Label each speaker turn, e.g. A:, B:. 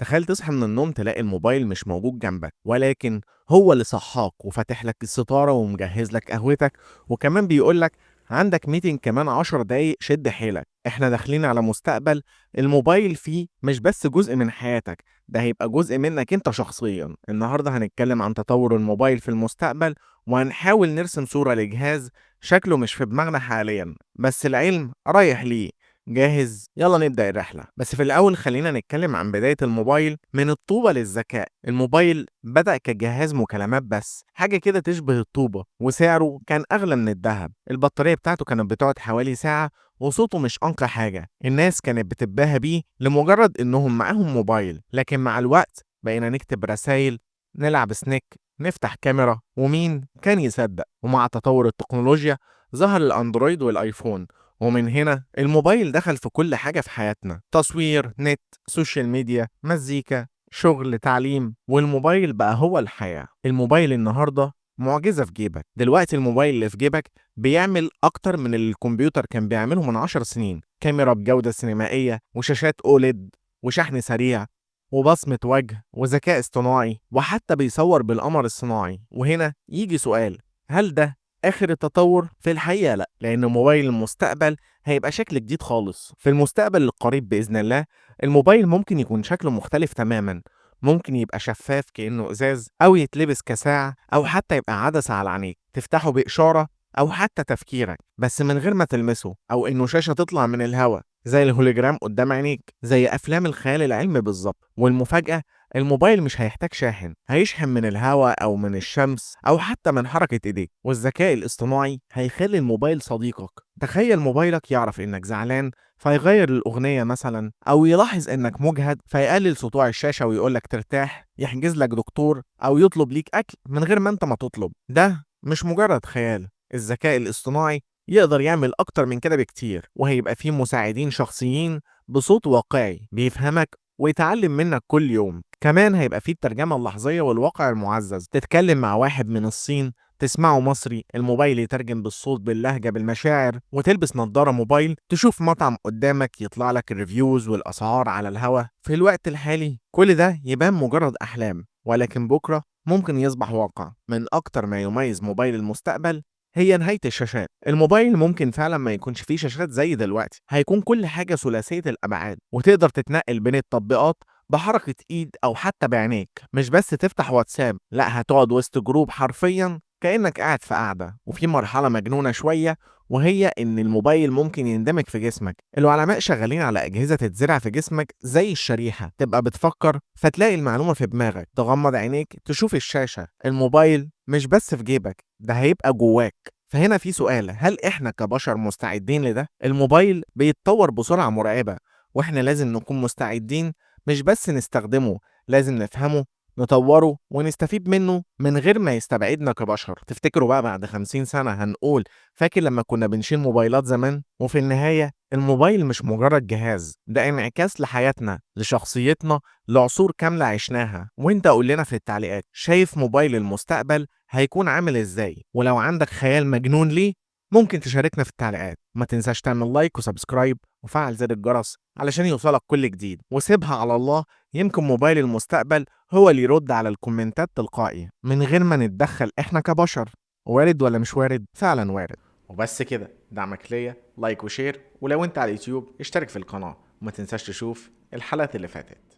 A: تخيل تصحى من النوم تلاقي الموبايل مش موجود جنبك، ولكن هو اللي صحاك وفاتح لك الستارة ومجهز لك قهوتك، وكمان بيقول لك عندك ميتنج كمان 10 دقايق، شد حيلك. احنا داخلين على مستقبل الموبايل فيه مش بس جزء من حياتك، ده هيبقى جزء منك انت شخصيا. النهاردة هنتكلم عن تطور الموبايل في المستقبل، وهنحاول نرسم صورة لجهاز شكله مش في دماغنا حاليا بس العلم رايح ليه. جاهز؟ يلا نبدأ الرحلة. بس في الأول خلينا نتكلم عن بداية الموبايل من الطوبة للذكاء. الموبايل بدأ كجهاز مكالمات بس، حاجة كده تشبه الطوبة، وسعره كان أغلى من الذهب. البطارية بتاعته كانت بتقعد حوالي ساعة، وصوته مش أنقى حاجة. الناس كانت بتتباهى بيه لمجرد إنهم معاهم موبايل، لكن مع الوقت بقينا نكتب رسايل، نلعب سنيك، نفتح كاميرا، ومين كان يصدق؟ ومع تطور التكنولوجيا ظهر الأندرويد والآيفون، ومن هنا الموبايل دخل في كل حاجة في حياتنا: تصوير، نت، سوشيال ميديا، مزيكا، شغل، تعليم. والموبايل بقى هو الحياة. الموبايل النهاردة معجزة في جيبك. دلوقتي الموبايل اللي في جيبك بيعمل أكتر من اللي الكمبيوتر كان بيعمله من 10 سنين. كاميرا بجودة سينمائية، وشاشات أوليد، وشحن سريع، وبصمة وجه، وذكاء اصطناعي، وحتى بيصور بالقمر الصناعي. وهنا يجي سؤال: هل ده آخر التطور؟ في الحقيقة لأ، لأن موبايل المستقبل هيبقى شكل جديد خالص. في المستقبل القريب بإذن الله الموبايل ممكن يكون شكله مختلف تماما. ممكن يبقى شفاف كأنه إزاز، أو يتلبس كساعة، أو حتى يبقى عدسة على عينيك تفتحه بإشارة، أو حتى تفكيرك بس من غير ما تلمسه، أو إنه شاشة تطلع من الهواء زي الهولوجرام قدام عينيك، زي أفلام الخيال العلمي بالظبط. والمفاجأة: الموبايل مش هيحتاج شاحن، هيشحن من الهواء أو من الشمس أو حتى من حركة إيديك. والذكاء الاصطناعي هيخلي الموبايل صديقك. تخيل موبايلك يعرف إنك زعلان فيغير الأغنية مثلا، أو يلاحظ إنك مجهد فيقلل سطوع الشاشة ويقولك ترتاح، يحجز لك دكتور، أو يطلب ليك أكل من غير ما أنت ما تطلب. ده مش مجرد خيال. الذكاء الاصطناعي يقدر يعمل أكتر من كده بكتير، وهيبقى فيه مساعدين شخصيين بصوت واقعي بيفهمك ويتعلم منك كل يوم. كمان هيبقى فيه الترجمة اللحظية والواقع المعزز، تتكلم مع واحد من الصين تسمعه مصري، الموبايل يترجم بالصوت باللهجة بالمشاعر، وتلبس نظارة موبايل تشوف مطعم قدامك يطلع لك الريفيوز والأسعار على الهوا. في الوقت الحالي كل ده يبان مجرد أحلام، ولكن بكرة ممكن يصبح واقع. من أكتر ما يميز موبايل المستقبل هي نهاية الشاشات. الموبايل ممكن فعلا ما يكونش فيه شاشات زي دلوقتي، هيكون كل حاجة ثلاثية الأبعاد، وتقدر تتنقل بين التطبيقات بحركة ايد او حتى بعينيك. مش بس تفتح واتساب، لا، هتقعد وسط جروب حرفيا كأنك قاعد في قعدة. وفي مرحلة مجنونة شوية، وهي ان الموبايل ممكن يندمج في جسمك. العلماء شغالين على اجهزة تتزرع في جسمك زي الشريحة، تبقى بتفكر فتلاقي المعلومة في دماغك، تغمض عينيك تشوف الشاشة. الموبايل مش بس في جيبك، ده هيبقى جواك. فهنا في سؤال: هل احنا كبشر مستعدين لده؟ الموبايل بيتطور بسرعة مرعبة، واحنا لازم نكون مستعدين. مش بس نستخدمه، لازم نفهمه، نطوره، ونستفيد منه من غير ما يستبعدنا كبشر. تفتكروا بقى بعد 50 سنة هنقول فاكر لما كنا بنشيل موبايلات زمان؟ وفي النهاية الموبايل مش مجرد جهاز، ده انعكاس لحياتنا، لشخصيتنا، لعصور كاملة عشناها. وانت قول لنا في التعليقات، شايف موبايل المستقبل هيكون عامل ازاي؟ ولو عندك خيال مجنون ليه ممكن تشاركنا في التعليقات. ما تنساش تعمل لايك وسبسكرايب وفعل زر الجرس علشان يوصلك كل جديد، وسيبها على الله، يمكن موبايل المستقبل هو اللي يرد على الكومنتات تلقائي من غير ما نتدخل احنا كبشر. وارد ولا مش وارد؟ فعلا وارد. وبس كده، دعمك ليا لايك وشير، ولو انت على اليوتيوب اشترك في القناة، وما تنساش تشوف الحلقات اللي فاتت.